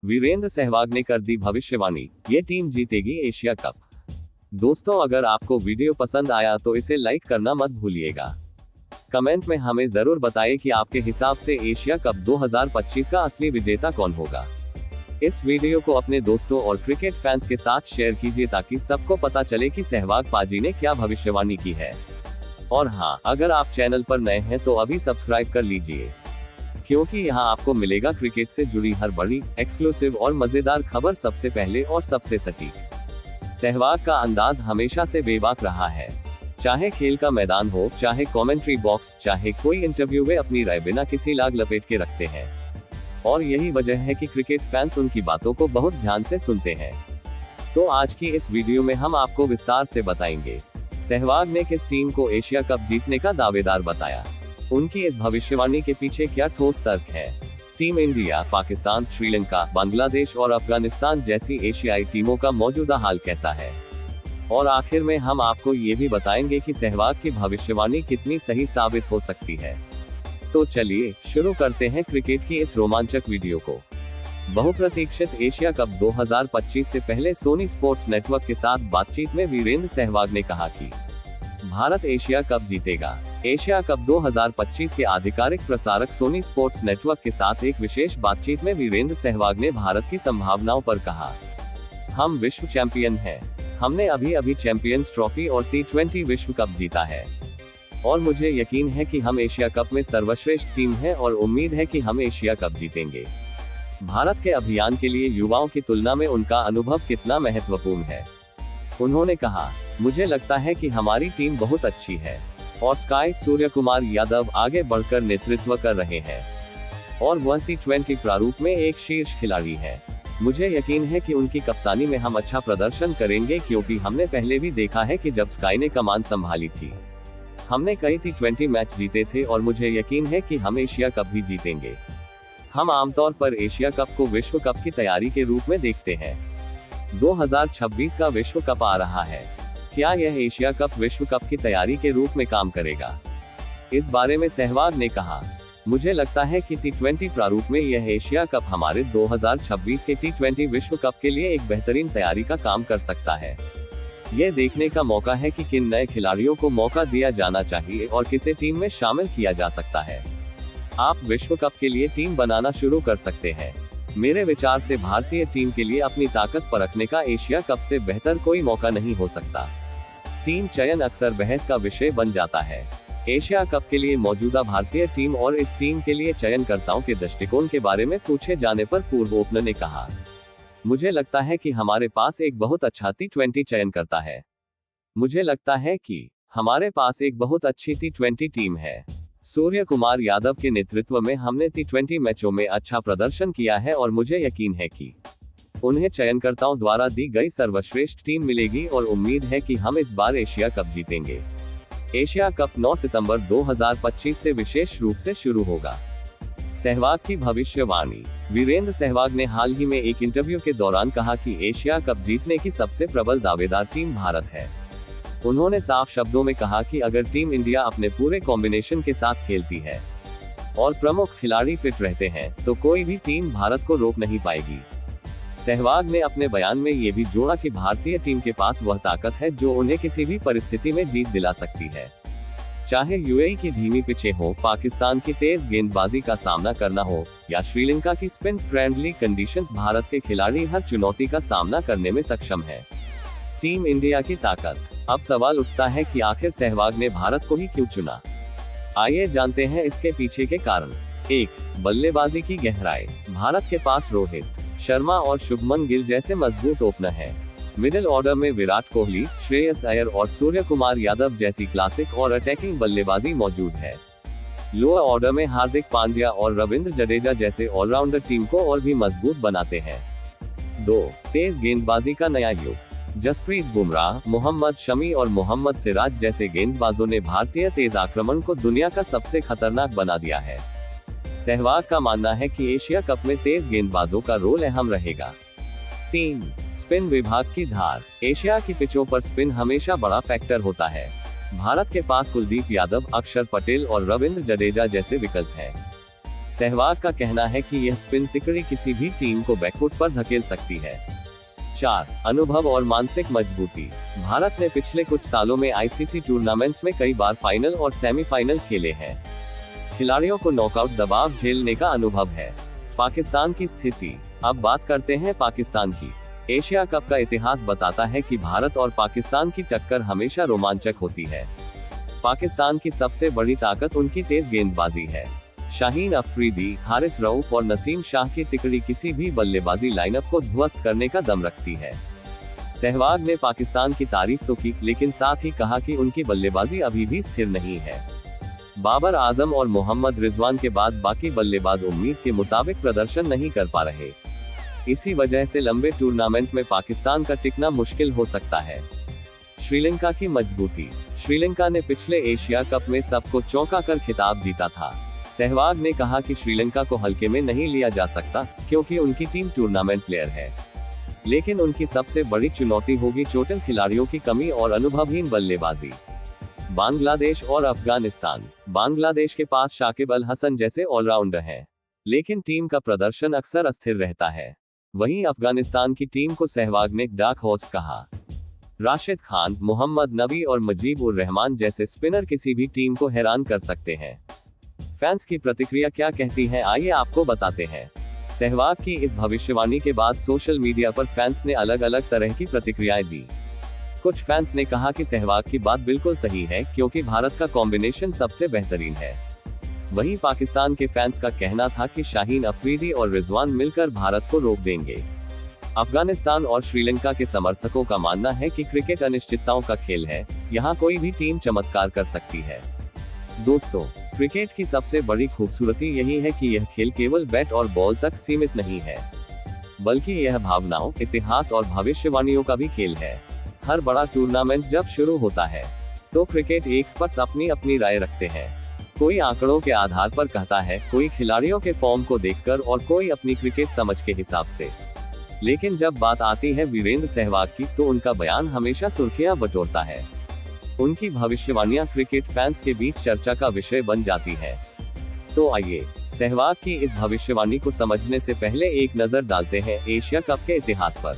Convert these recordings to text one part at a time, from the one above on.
वीरेंद्र सहवाग ने कर दी भविष्यवाणी, ये टीम जीतेगी एशिया कप। दोस्तों, अगर आपको वीडियो पसंद आया तो इसे लाइक करना मत भूलिएगा। कमेंट में हमें जरूर बताइए कि आपके हिसाब से एशिया कप 2025 का असली विजेता कौन होगा। इस वीडियो को अपने दोस्तों और क्रिकेट फैंस के साथ शेयर कीजिए ताकि सबको पता चले कि सहवाग पाजी ने क्या भविष्यवाणी की है। और हाँ, अगर आप चैनल पर नए हैं तो अभी सब्सक्राइब कर लीजिए, क्योंकि यहाँ आपको मिलेगा क्रिकेट से जुड़ी हर बड़ी, एक्सक्लूसिव और मजेदार खबर सबसे पहले और सबसे सटीक। सहवाग का अंदाज हमेशा से बेबाक रहा है। चाहे खेल का मैदान हो, चाहे कमेंट्री बॉक्स, चाहे कोई इंटरव्यू, वे अपनी राय बिना किसी लाग लपेट के रखते हैं। और यही वजह है कि क्रिकेट फैंस उनकी बातों को बहुत ध्यान से सुनते हैं। तो आज की इस वीडियो में हम आपको विस्तार से बताएंगे सहवाग ने किस टीम को एशिया कप जीतने का दावेदार बताया, उनकी इस भविष्यवाणी के पीछे क्या ठोस तर्क है। टीम इंडिया, पाकिस्तान, श्रीलंका, बांग्लादेश और अफगानिस्तान जैसी एशियाई टीमों का मौजूदा हाल कैसा है, और आखिर में हम आपको ये भी बताएंगे कि सहवाग की भविष्यवाणी कितनी सही साबित हो सकती है। तो चलिए शुरू करते हैं क्रिकेट की इस रोमांचक वीडियो को। बहुप्रतीक्षित एशिया कप 2025 से पहले सोनी स्पोर्ट्स नेटवर्क के साथ बातचीत में वीरेंद्र सहवाग ने कहा कि भारत एशिया कप जीतेगा। एशिया कप 2025 के आधिकारिक प्रसारक सोनी स्पोर्ट्स नेटवर्क के साथ एक विशेष बातचीत में वीरेंद्र सहवाग ने भारत की संभावनाओं पर कहा, हम विश्व चैंपियन हैं। हमने अभी चैंपियंस ट्रॉफी और T20 विश्व कप जीता है, और मुझे यकीन है कि हम एशिया कप में सर्वश्रेष्ठ टीम हैं और उम्मीद है कि हम एशिया कप जीतेंगे। भारत के अभियान के लिए युवाओं की तुलना में उनका अनुभव कितना महत्वपूर्ण है। उन्होंने कहा, मुझे लगता है कि हमारी टीम बहुत अच्छी है और स्काई सूर्यकुमार यादव आगे बढ़कर नेतृत्व कर रहे हैं और वह T20 प्रारूप में एक शीर्ष खिलाड़ी है। मुझे यकीन है कि उनकी कप्तानी में हम अच्छा प्रदर्शन करेंगे, क्योंकि हमने पहले भी देखा है कि जब स्काई ने कमान संभाली थी हमने कई T20 मैच जीते थे, और मुझे यकीन है कि हम एशिया कप भी जीतेंगे। हम आमतौर पर एशिया कप को विश्व कप की तैयारी के रूप में देखते हैं। 2026 का विश्व कप आ रहा है, क्या यह एशिया कप विश्व कप की तैयारी के रूप में काम करेगा? इस बारे में सहवाग ने कहा, मुझे लगता है कि T20 प्रारूप में यह एशिया कप हमारे 2026 के T20 विश्व कप के लिए एक बेहतरीन तैयारी का काम कर सकता है। यह देखने का मौका है कि किन नए खिलाड़ियों को मौका दिया जाना चाहिए और किसे टीम में शामिल किया जा सकता है। आप विश्व कप के लिए टीम बनाना शुरू कर सकते हैं। मेरे विचार से भारतीय टीम के लिए अपनी ताकत परखने का एशिया कप से बेहतर कोई मौका नहीं हो सकता। टीम चयन अक्सर बहस का विषय बन जाता है। एशिया कप के लिए मौजूदा भारतीय टीम और इस टीम के लिए चयनकर्ताओं के दृष्टिकोण के बारे में पूछे जाने पर पूर्व ओपनर ने कहा, मुझे लगता है कि हमारे पास एक बहुत अच्छा T20 चयनकर्ता है। मुझे लगता है कि हमारे पास एक बहुत अच्छी T20 टीम है। सूर्य कुमार यादव के नेतृत्व में हमने T20 मैचों में अच्छा प्रदर्शन किया है, और मुझे यकीन है कि उन्हें चयनकर्ताओं द्वारा दी गई सर्वश्रेष्ठ टीम मिलेगी, और उम्मीद है कि हम इस बार एशिया कप जीतेंगे। एशिया कप 9 सितंबर 2025 से विशेष रूप से शुरू होगा। सहवाग की भविष्यवाणी। वीरेंद्र सहवाग ने हाल ही में एक इंटरव्यू के दौरान कहा कि एशिया कप जीतने की सबसे प्रबल दावेदार टीम भारत है। उन्होंने साफ शब्दों में कहा कि अगर टीम इंडिया अपने पूरे कॉम्बिनेशन के साथ खेलती है और प्रमुख खिलाड़ी फिट रहते हैं, तो कोई भी टीम भारत को रोक नहीं पाएगी। सहवाग ने अपने बयान में ये भी जोड़ा कि भारतीय टीम के पास वह ताकत है जो उन्हें किसी भी परिस्थिति में जीत दिला सकती है। चाहे यूएई की धीमी पिचें हो, पाकिस्तान की तेज गेंदबाजी का सामना करना हो, या श्रीलंका की स्पिन फ्रेंडली कंडीशंस, भारत के खिलाड़ी हर चुनौती का सामना करने में सक्षम है। टीम इंडिया की ताकत। अब सवाल उठता है कि आखिर सहवाग ने भारत को ही क्यों चुना। आइए जानते हैं इसके पीछे के कारण। 1. बल्लेबाजी की गहराई। भारत के पास रोहित शर्मा और शुभमन गिल जैसे मजबूत ओपनर हैं। मिडिल ऑर्डर में विराट कोहली, श्रेयस अय्यर और सूर्य कुमार यादव जैसी क्लासिक और अटैकिंग बल्लेबाजी मौजूद है। लोअर ऑर्डर में हार्दिक पांड्या और रविंद्र जडेजा जैसे ऑलराउंडर टीम को और भी मजबूत बनाते हैं। 2. तेज गेंदबाजी का नया युग। जसप्रीत बुमराह, मोहम्मद शमी और मोहम्मद सिराज जैसे गेंदबाजों ने भारतीय तेज आक्रमण को दुनिया का सबसे खतरनाक बना दिया है। सहवाग का मानना है कि एशिया कप में तेज गेंदबाजों का रोल अहम रहेगा। 3. स्पिन विभाग की धार। एशिया की पिचों पर स्पिन हमेशा बड़ा फैक्टर होता है। भारत के पास कुलदीप यादव, अक्षर पटेल और रविंद्र जडेजा जैसे विकल्प हैं। सहवाग का कहना है कि यह स्पिन तिकड़ी किसी भी टीम को बैकफुट पर धकेल सकती है। 4. अनुभव और मानसिक मजबूती। भारत ने पिछले कुछ सालों में आईसीसी टूर्नामेंट्स में कई बार फाइनल और सेमीफाइनल खेले हैं। खिलाड़ियों को नॉकआउट दबाव झेलने का अनुभव है। पाकिस्तान की स्थिति। अब बात करते हैं पाकिस्तान की। एशिया कप का इतिहास बताता है कि भारत और पाकिस्तान की टक्कर हमेशा रोमांचक होती है। पाकिस्तान की सबसे बड़ी ताकत उनकी तेज गेंदबाजी है। शाहीन अफरीदी, हारिस रऊफ और नसीम शाह की तिकड़ी किसी भी बल्लेबाजी लाइनअप को ध्वस्त करने का दम रखती है। सहवाग ने पाकिस्तान की तारीफ तो की, लेकिन साथ ही कहा कि उनकी बल्लेबाजी अभी भी स्थिर नहीं है। बाबर आजम और मोहम्मद रिजवान के बाद बाकी बल्लेबाज उम्मीद के मुताबिक प्रदर्शन नहीं कर पा रहे। इसी वजह से लंबे टूर्नामेंट में पाकिस्तान का टिकना मुश्किल हो सकता है। श्रीलंका की मजबूती। श्रीलंका ने पिछले एशिया कप में सबको चौंका कर खिताब जीता था। सहवाग ने कहा कि श्रीलंका को हल्के में नहीं लिया जा सकता, क्योंकि उनकी टीम टूर्नामेंट प्लेयर है। लेकिन उनकी सबसे बड़ी चुनौती होगी चोटिल खिलाड़ियों की कमी और अनुभवहीन बल्लेबाजी। बांग्लादेश और अफगानिस्तान। बांग्लादेश के पास शाकिब अल हसन जैसे ऑलराउंडर हैं, लेकिन टीम का प्रदर्शन अक्सर अस्थिर रहता है। वहीं अफगानिस्तान की टीम को सहवाग ने डार्क हॉर्स कहा। राशिद खान, मोहम्मद नबी और मुजीब उर रहमान जैसे स्पिनर किसी भी टीम को हैरान कर सकते हैं। फैंस की प्रतिक्रिया क्या कहती है, आइए आपको बताते हैं। सहवाग की इस भविष्यवाणी के बाद सोशल मीडिया पर फैंस ने अलग अलग तरह की प्रतिक्रियाएं दी। कुछ फैंस ने कहा कि सहवाग की बात बिल्कुल सही है, क्योंकि भारत का कॉम्बिनेशन सबसे बेहतरीन है। वहीं पाकिस्तान के फैंस का कहना था कि शाहीन अफरीदी और रिजवान मिलकर भारत को रोक देंगे। अफगानिस्तान और श्रीलंका के समर्थकों का मानना है कि क्रिकेट अनिश्चितताओं का खेल है, यहाँ कोई भी टीम चमत्कार कर सकती है। दोस्तों, क्रिकेट की सबसे बड़ी खूबसूरती यही है कि यह खेल केवल बैट और बॉल तक सीमित नहीं है, बल्कि यह भावनाओं, इतिहास और भविष्यवाणियों का भी खेल है। हर बड़ा टूर्नामेंट जब शुरू होता है, तो क्रिकेट एक्सपर्ट्स अपनी अपनी राय रखते हैं। कोई आंकड़ों के आधार पर कहता है, कोई खिलाड़ियों के फॉर्म को देखकर और कोई अपनी क्रिकेट समझ के हिसाब से। लेकिन जब बात आती है वीरेंद्र सहवाग की, तो उनका बयान हमेशा सुर्खियां बटोरता है। उनकी भविष्यवाणियां क्रिकेट फैंस के बीच चर्चा का विषय बन जाती है। तो आइए, सहवाग की इस भविष्यवाणी को समझने से पहले एक नजर डालते हैं एशिया कप के इतिहास पर।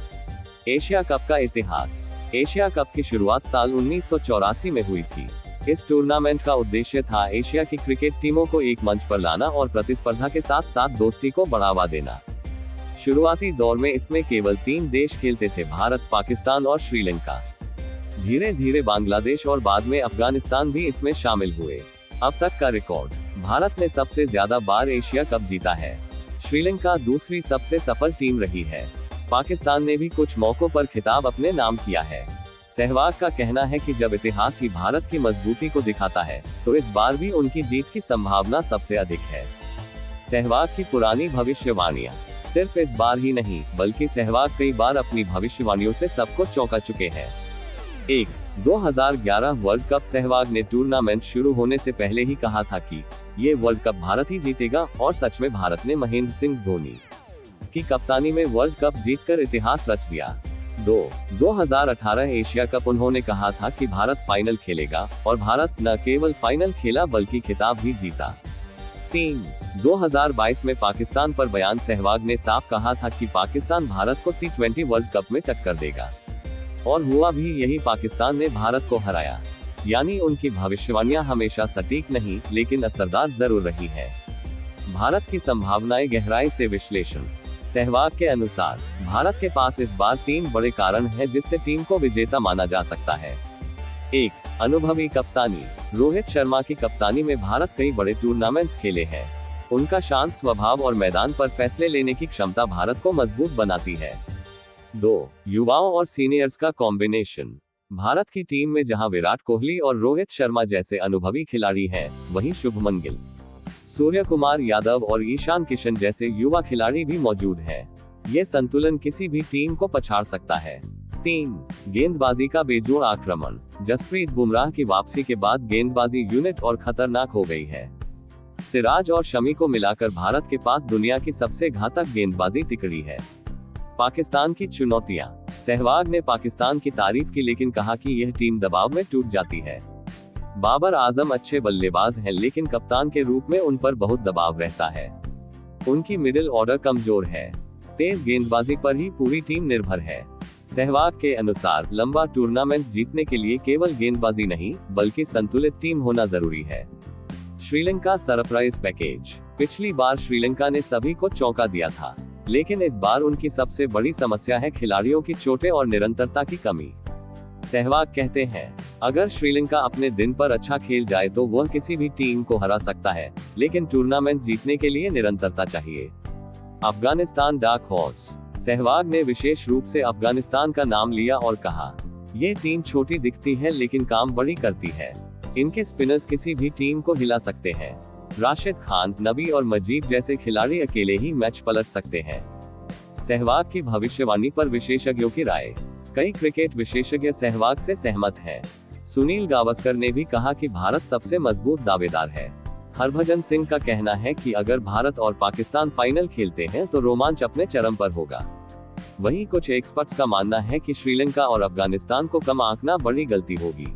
एशिया कप का इतिहास। एशिया कप की शुरुआत साल 1984 में हुई थी। इस टूर्नामेंट का उद्देश्य था एशिया की क्रिकेट टीमों को एक मंच पर लाना और प्रतिस्पर्धा के साथ साथ दोस्ती को बढ़ावा देना। शुरुआती दौर में इसमें केवल 3 देश खेलते थे, भारत, पाकिस्तान और श्रीलंका। धीरे धीरे बांग्लादेश और बाद में अफगानिस्तान भी इसमें शामिल हुए। अब तक का रिकॉर्ड। भारत ने सबसे ज्यादा बार एशिया कप जीता है। श्रीलंका दूसरी सबसे सफल टीम रही है। पाकिस्तान ने भी कुछ मौकों पर खिताब अपने नाम किया है। सहवाग का कहना है कि जब इतिहास ही भारत की मजबूती को दिखाता है, तो इस बार भी उनकी जीत की संभावना सबसे अधिक है। सहवाग की पुरानी भविष्यवाणियां। सिर्फ इस बार ही नहीं, बल्कि सहवाग कई बार अपनी भविष्यवाणियों से सबको चौंका चुके हैं। 1. 2011 वर्ल्ड कप। सहवाग ने टूर्नामेंट शुरू होने से पहले ही कहा था कि ये वर्ल्ड कप भारत ही जीतेगा, और सच में भारत ने महेंद्र सिंह धोनी की कप्तानी में वर्ल्ड कप जीतकर इतिहास रच दिया। 2. 2018 एशिया कप। उन्होंने कहा था कि भारत फाइनल खेलेगा, और भारत न केवल फाइनल खेला बल्कि खिताब भी जीता। 3. 2022 में पाकिस्तान पर बयान। सहवाग ने साफ कहा था कि पाकिस्तान भारत को T20 वर्ल्ड कप में टक्कर देगा, और हुआ भी यही। पाकिस्तान ने भारत को हराया। यानी उनकी भविष्यवाणियां हमेशा सटीक नहीं, लेकिन असरदार जरूर रही है। भारत की संभावनाएं। गहराई से विश्लेषण। सहवाग के अनुसार भारत के पास इस बार 3 बड़े कारण हैं जिससे टीम को विजेता माना जा सकता है। 1. अनुभवी कप्तानी। रोहित शर्मा की कप्तानी में भारत कई बड़े टूर्नामेंट्स खेले हैं। उनका शांत स्वभाव और मैदान पर फैसले लेने की क्षमता भारत को मजबूत बनाती है। 2. युवाओं और सीनियर्स का कॉम्बिनेशन। भारत की टीम में जहां विराट कोहली और रोहित शर्मा जैसे अनुभवी खिलाड़ी हैं, वहीं शुभमन गिल, सूर्य कुमार यादव और ईशान किशन जैसे युवा खिलाड़ी भी मौजूद हैं। ये संतुलन किसी भी टीम को पछाड़ सकता है। 3. गेंदबाजी का बेजोड़ आक्रमण। जसप्रीत बुमराह की वापसी के बाद गेंदबाजी यूनिट और खतरनाक हो गई है। सिराज और शमी को मिलाकर भारत के पास दुनिया की सबसे घातक गेंदबाजी तिकड़ी है। पाकिस्तान की चुनौतियां। सहवाग ने पाकिस्तान की तारीफ की, लेकिन कहा कि यह टीम दबाव में टूट जाती है। बाबर आजम अच्छे बल्लेबाज हैं, लेकिन कप्तान के रूप में उन पर बहुत दबाव रहता है। उनकी मिडिल ऑर्डर कमजोर है। तेज गेंदबाजी पर ही पूरी टीम निर्भर है। सहवाग के अनुसार लंबा टूर्नामेंट जीतने के लिए केवल गेंदबाजी नहीं, बल्कि संतुलित टीम होना जरूरी है। Sri Lanka surprise package. पिछली बार श्रीलंका ने सभी को चौंका दिया था, लेकिन इस बार उनकी सबसे बड़ी समस्या है खिलाड़ियों की चोटें और निरंतरता की कमी। सहवाग कहते हैं, अगर श्रीलंका अपने दिन पर अच्छा खेल जाए तो वह किसी भी टीम को हरा सकता है, लेकिन टूर्नामेंट जीतने के लिए निरंतरता चाहिए। Afghanistan dark horse. सहवाग ने विशेष रूप से अफगानिस्तान का नाम लिया और कहा, ये टीम छोटी दिखती है लेकिन काम बड़ी करती है। इनके स्पिनर्स किसी भी टीम को हिला सकते हैं। राशिद खान, नबी और मजीद जैसे खिलाड़ी अकेले ही मैच पलट सकते हैं। सहवाग की भविष्यवाणी पर विशेषज्ञों की राय। कई क्रिकेट विशेषज्ञ सहवाग से सहमत हैं। सुनील गावस्कर ने भी कहा कि भारत सबसे मजबूत दावेदार है। हरभजन सिंह का कहना है कि अगर भारत और पाकिस्तान फाइनल खेलते हैं तो रोमांच अपने चरम पर होगा। वहीं कुछ एक्सपर्ट्स का मानना है कि श्रीलंका और अफगानिस्तान को कम आंकना बड़ी गलती होगी।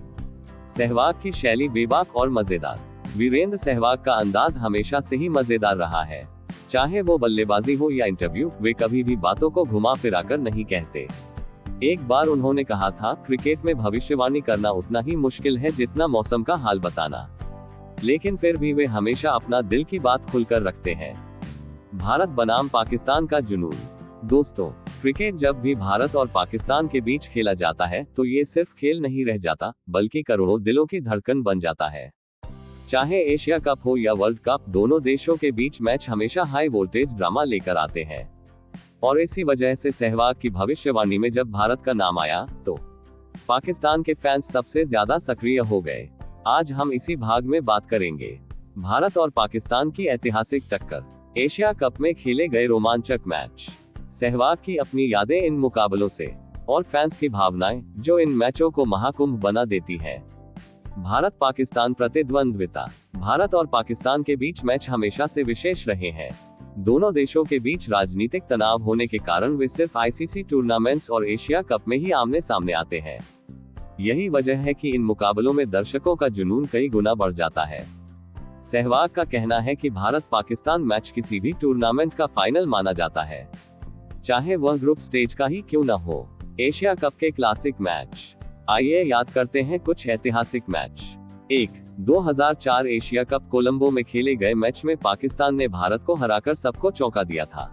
सहवाग की शैली बेबाक और मजेदार। वीरेंद्र सहवाग का अंदाज हमेशा से ही मजेदार रहा है। चाहे वो बल्लेबाजी हो या इंटरव्यू, वे कभी भी बातों को घुमा फिराकर नहीं कहते। एक बार उन्होंने कहा था, क्रिकेट में भविष्यवाणी करना उतना ही मुश्किल है जितना मौसम का हाल बताना, लेकिन फिर भी वे हमेशा अपना दिल की बात खुलकर रखते हैं। भारत बनाम पाकिस्तान का जुनून। दोस्तों, क्रिकेट जब भी भारत और पाकिस्तान के बीच खेला जाता है तो ये सिर्फ खेल नहीं रह जाता, बल्कि करोड़ों दिलों की धड़कन बन जाता है। चाहे एशिया कप हो या वर्ल्ड कप, दोनों देशों के बीच मैच हमेशा हाई वोल्टेज ड्रामा लेकर आते हैं। और इसी वजह से सहवाग की भविष्यवाणी में जब भारत का नाम आया तो पाकिस्तान के फैंस सबसे ज्यादा सक्रिय हो गए। आज हम इसी भाग में बात करेंगे भारत और पाकिस्तान की ऐतिहासिक टक्कर, एशिया कप में खेले गए रोमांचक मैच, सहवाग की अपनी यादें इन मुकाबलों से, और फैंस की भावनाएं जो इन मैचों को महाकुंभ बना देती है। भारत पाकिस्तान प्रतिद्वंद्विता। भारत और पाकिस्तान के बीच मैच हमेशा से विशेष रहे हैं। दोनों देशों के बीच राजनीतिक तनाव होने के कारण वे सिर्फ आईसीसी टूर्नामेंट्स और एशिया कप में ही आमने सामने आते हैं। यही वजह है कि इन मुकाबलों में दर्शकों का जुनून कई गुना बढ़ जाता है। सहवाग का कहना है कि भारत पाकिस्तान मैच किसी भी टूर्नामेंट का फाइनल माना जाता है, चाहे वह ग्रुप स्टेज का ही क्यों न हो। एशिया कप के क्लासिक मैच। आइए याद करते हैं कुछ ऐतिहासिक मैच। 1. 2004 एशिया कप कोलंबो में खेले गए मैच में पाकिस्तान ने भारत को हराकर सबको चौंका दिया था।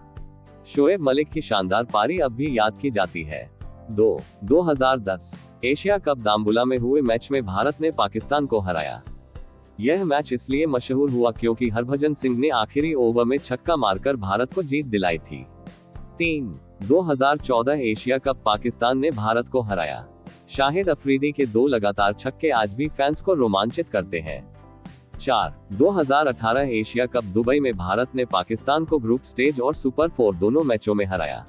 शोएब मलिक की शानदार पारी अब भी याद की जाती है। 2. 2010 एशिया कप दाम्बुला में हुए मैच में भारत ने पाकिस्तान को हराया। यह मैच इसलिए मशहूर हुआ क्योंकि हरभजन सिंह ने आखिरी ओवर में छक्का मारकर भारत को जीत दिलाई थी। 3. 2014 एशिया कप पाकिस्तान ने भारत को हराया। शाहिद अफरीदी के 2 लगातार छक्के आज भी फैंस को रोमांचित करते हैं। 4. 2018 एशिया कप दुबई में भारत ने पाकिस्तान को ग्रुप स्टेज और सुपर 4 दोनों मैचों में हराया।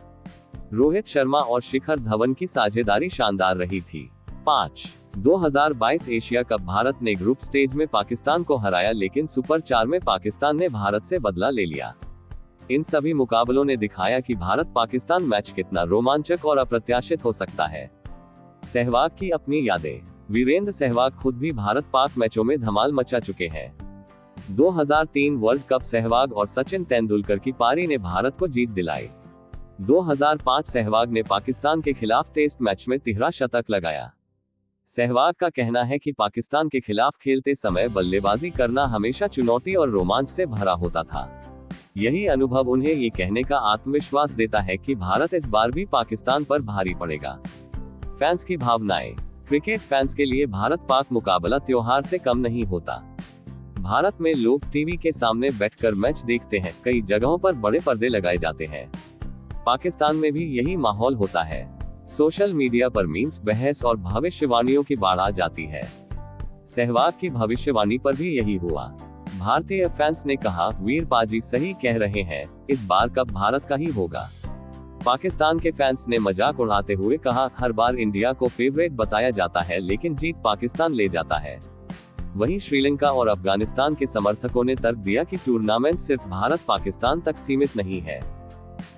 रोहित शर्मा और शिखर धवन की साझेदारी शानदार रही थी। 5. 2022 एशिया कप भारत ने ग्रुप स्टेज में पाकिस्तान को हराया, लेकिन सुपर 4 में पाकिस्तान ने भारत से बदला ले लिया। इन सभी मुकाबलों ने दिखाया कि भारत पाकिस्तान मैच कितना रोमांचक और अप्रत्याशित हो सकता है। सहवाग की अपनी यादें। वीरेंद्र सहवाग खुद भी भारत पाक मैचों में धमाल मचा चुके हैं। 2003 वर्ल्ड कप सहवाग और सचिन तेंदुलकर की पारी ने भारत को जीत दिलाई। 2005 सहवाग ने पाकिस्तान के खिलाफ टेस्ट मैच में तिहरा शतक लगाया। सहवाग का कहना है कि पाकिस्तान के खिलाफ खेलते समय बल्लेबाजी करना हमेशा चुनौती और रोमांच से भरा होता था। यही अनुभव उन्हें ये कहने का आत्मविश्वास देता है कि भारत इस बार भी पाकिस्तान पर भारी पड़ेगा। फैंस की भावनाएं। क्रिकेट फैंस के लिए भारत पाक मुकाबला त्योहार से कम नहीं होता। भारत में लोग टीवी के सामने बैठकर मैच देखते हैं, कई जगहों पर बड़े पर्दे लगाए जाते हैं। पाकिस्तान में भी यही माहौल होता है। सोशल मीडिया पर मीम्स, बहस और भविष्यवाणियों की बाढ़ आ जाती है। सहवाग की भविष्यवाणी पर भी यही हुआ। भारतीय फैंस ने कहा, वीर पाजी सही कह रहे हैं, इस बार कप भारत का ही होगा। पाकिस्तान के फैंस ने मजाक उड़ाते हुए कहा, हर बार इंडिया को फेवरेट बताया जाता है लेकिन जीत पाकिस्तान ले जाता है। वहीं श्रीलंका और अफगानिस्तान के समर्थकों ने तर्क दिया कि टूर्नामेंट सिर्फ भारत पाकिस्तान तक सीमित नहीं है।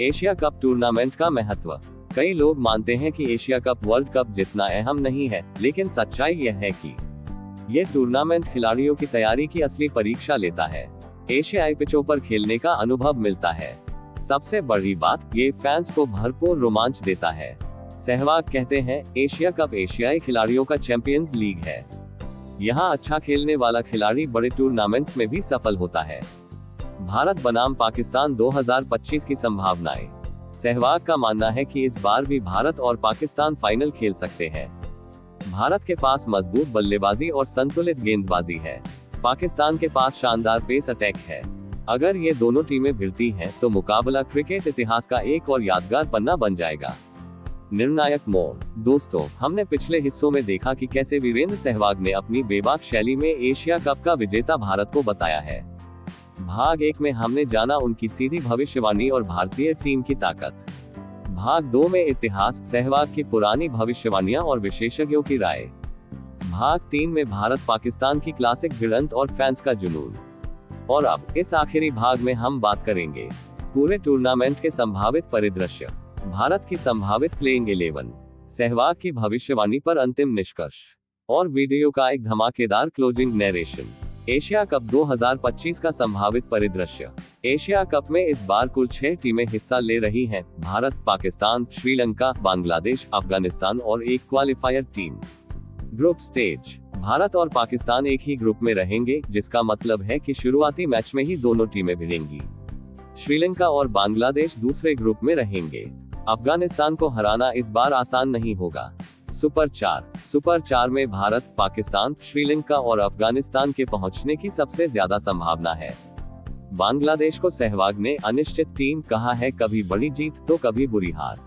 एशिया कप टूर्नामेंट का महत्व। कई लोग मानते हैं कि एशिया कप वर्ल्ड कप जितना अहम नहीं है, लेकिन सच्चाई यह है कि यह टूर्नामेंट खिलाड़ियों की तैयारी की असली परीक्षा लेता है। एशियाई पिचों पर खेलने का अनुभव मिलता है। सबसे बड़ी बात, ये फैंस को भरपूर रोमांच देता है। सहवाग कहते हैं, एशिया कप एशियाई खिलाड़ियों का चैंपियंस लीग है। यहाँ अच्छा खेलने वाला खिलाड़ी बड़े टूर्नामेंट्स में भी सफल होता है। भारत बनाम पाकिस्तान 2025 की संभावनाएं। सहवाग का मानना है कि इस बार भी भारत और पाकिस्तान फाइनल खेल सकते हैं। भारत के पास मजबूत बल्लेबाजी और संतुलित गेंदबाजी है। पाकिस्तान के पास शानदार पेस अटैक है। अगर ये दोनों टीमें भिड़ती हैं, तो मुकाबला क्रिकेट इतिहास का एक और यादगार पन्ना बन जाएगा। निर्णायक मोड़। दोस्तों, हमने पिछले हिस्सों में देखा कि कैसे वीरेंद्र सहवाग ने अपनी बेबाक शैली में एशिया कप का विजेता भारत को बताया है। भाग 1 में हमने जाना उनकी सीधी भविष्यवाणी और भारतीय टीम की ताकत। भाग 2 में इतिहास, सहवाग की पुरानी भविष्यवाणियां और विशेषज्ञों की राय। भाग 3 में भारत पाकिस्तान की क्लासिक भिड़ंत और फैंस का जुनून। और अब इस आखिरी भाग में हम बात करेंगे पूरे टूर्नामेंट के संभावित परिदृश्य, भारत की संभावित प्लेइंग 11, सहवाग की भविष्यवाणी पर अंतिम निष्कर्ष और वीडियो का एक धमाकेदार क्लोजिंग नैरेशन। एशिया कप 2025 का संभावित परिदृश्य। एशिया कप में इस बार कुल 6 टीमें हिस्सा ले रही हैं, भारत, पाकिस्तान, श्रीलंका, बांग्लादेश, अफगानिस्तान और एक qualifier team. Group stage. Bharat और पाकिस्तान एक ही ग्रुप में रहेंगे, जिसका मतलब है कि शुरुआती मैच में ही दोनों टीमें भिड़ेंगी। श्रीलंका और बांग्लादेश दूसरे ग्रुप में रहेंगे। अफगानिस्तान को हराना इस बार आसान नहीं होगा। सुपर 4 में भारत, पाकिस्तान, श्रीलंका और अफगानिस्तान के पहुंचने की सबसे ज्यादा संभावना है। बांग्लादेश को सहवाग ने अनिश्चित टीम कहा है, कभी बड़ी जीत तो कभी बुरी हार।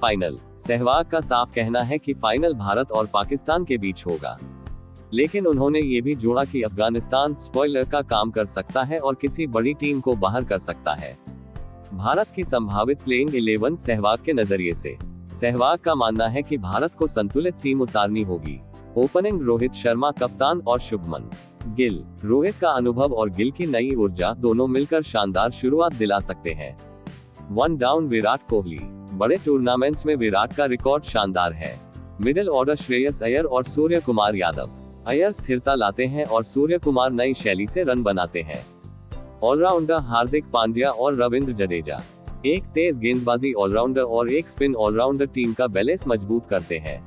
फाइनल। सहवाग का साफ कहना है कि फाइनल भारत और पाकिस्तान के बीच होगा, लेकिन उन्होंने ये भी जोड़ा कि अफगानिस्तान स्पॉइलर का काम कर सकता है और किसी बड़ी टीम को बाहर कर सकता है। भारत की संभावित प्लेइंग 11 सहवाग के नजरिए से। सहवाग का मानना है कि भारत को संतुलित टीम उतारनी होगी। ओपनिंग रोहित शर्मा कप्तान और शुभमन गिल। रोहित का अनुभव और गिल की नई ऊर्जा दोनों मिलकर शानदार शुरुआत दिला सकते हैं। 1 डाउन विराट कोहली। बड़े टूर्नामेंट्स में विराट का रिकॉर्ड शानदार है। मिडिल ऑर्डर श्रेयस अय्यर और सूर्य कुमार यादव। अय्यर स्थिरता लाते हैं और सूर्य कुमार नई शैली से रन बनाते हैं। ऑलराउंडर हार्दिक पांड्या और रविंद्र जडेजा। एक तेज गेंदबाजी ऑलराउंडर और एक स्पिन ऑलराउंडर टीम का बैलेंस मजबूत करते हैं।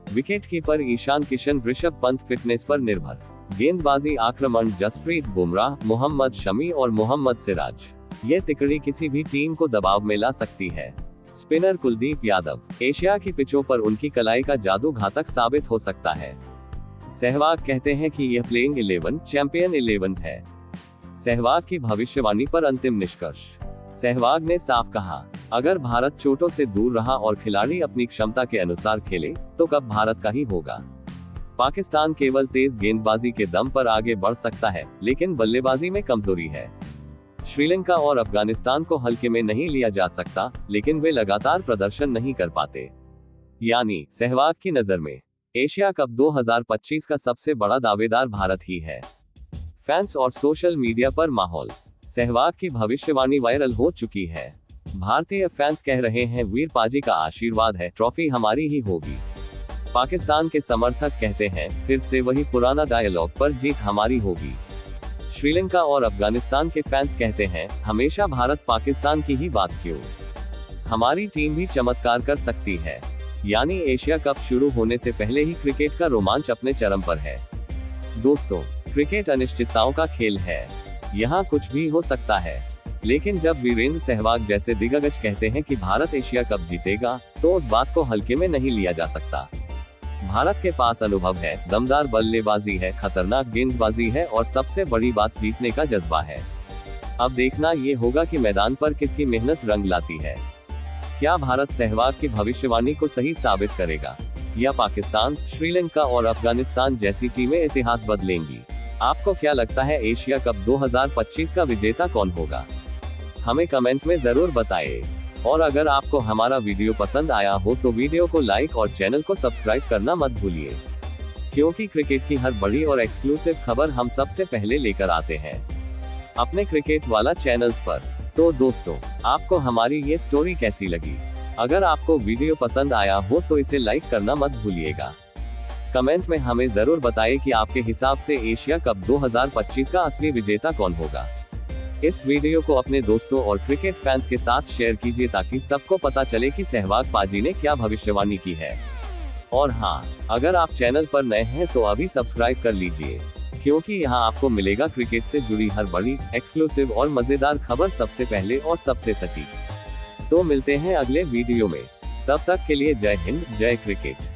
Wicket keeper Ishan Kishan, Rishabh Pant fitness पर निर्भर। गेंदबाजी आक्रमण जसप्रीत बुमराह, मोहम्मद शमी और मोहम्मद सिराज। ये तिकड़ी किसी भी टीम को दबाव में ला सकती है। स्पिनर कुलदीप यादव। एशिया की पिचों पर उनकी कलाई का जादू घातक साबित हो सकता है। सहवाग कहते हैं कि यह प्लेइंग 11 चैंपियन 11 है। सहवाग की भविष्यवाणी पर अंतिम निष्कर्ष। सहवाग ने साफ कहा, अगर भारत चोटों से दूर रहा और खिलाड़ी अपनी क्षमता के अनुसार खेले, तो कप भारत का ही होगा। पाकिस्तान केवल तेज गेंदबाजी के दम पर आगे बढ़ सकता है, लेकिन बल्लेबाजी में कमजोरी है। श्रीलंका और अफगानिस्तान को हल्के में नहीं लिया जा सकता, लेकिन वे लगातार प्रदर्शन नहीं कर पाते। यानी सहवाग की नजर में एशिया कप 2025 का सबसे बड़ा दावेदार भारत ही है। फैंस और सोशल मीडिया पर माहौल। सहवाग की भविष्यवाणी वायरल हो चुकी है। भारतीय फैंस कह रहे हैं, वीर पाजी का आशीर्वाद है, ट्रॉफी हमारी ही होगी। पाकिस्तान के समर्थक कहते हैं, फिर से वही पुराना डायलॉग, पर जीत हमारी होगी। श्रीलंका और अफगानिस्तान के फैंस कहते हैं, हमेशा भारत पाकिस्तान की ही बात क्यों, हमारी टीम भी चमत्कार कर सकती है। यानी एशिया कप शुरू होने से पहले ही क्रिकेट का रोमांच अपने चरम पर है। दोस्तों, क्रिकेट अनिश्चितताओं का खेल है, यहाँ कुछ भी हो सकता है। लेकिन जब वीरेंद्र सहवाग जैसे दिग्गज कहते हैं कि भारत एशिया कप जीतेगा, तो उस बात को हल्के में नहीं लिया जा सकता। भारत के पास अनुभव है, दमदार बल्लेबाजी है, खतरनाक गेंदबाजी है और सबसे बड़ी बात जीतने का जज्बा है। अब देखना ये होगा कि मैदान पर किसकी मेहनत रंग लाती है। क्या भारत सहवाग की भविष्यवाणी को सही साबित करेगा, या पाकिस्तान, श्रीलंका और अफगानिस्तान जैसी टीमें इतिहास बदलेंगी? आपको क्या लगता है, एशिया कप 2025 का विजेता कौन होगा? हमें कमेंट में जरूर बताएं। और अगर आपको हमारा वीडियो पसंद आया हो तो वीडियो को लाइक और चैनल को सब्सक्राइब करना मत भूलिए, क्योंकि क्रिकेट की हर बड़ी और एक्सक्लूसिव खबर हम सबसे पहले लेकर आते हैं अपने क्रिकेट वाला चैनल्स पर। तो दोस्तों, आपको हमारी ये स्टोरी कैसी लगी? अगर आपको वीडियो पसंद आया हो तो इसे लाइक करना मत भूलिएगा। कमेंट में हमें जरूर बताएं कि आपके हिसाब से एशिया कप 2025 का असली विजेता कौन होगा। इस वीडियो को अपने दोस्तों और क्रिकेट फैंस के साथ शेयर कीजिए ताकि सबको पता चले कि सहवाग पाजी ने क्या भविष्यवाणी की है। और हाँ, अगर आप चैनल पर नए हैं तो अभी सब्सक्राइब कर लीजिए, क्योंकि यहाँ आपको मिलेगा क्रिकेट से जुड़ी हर बड़ी, एक्सक्लूसिव और मजेदार खबर सबसे पहले और सबसे सटीक। तो मिलते हैं अगले वीडियो में, तब तक के लिए जय हिंद, जय क्रिकेट।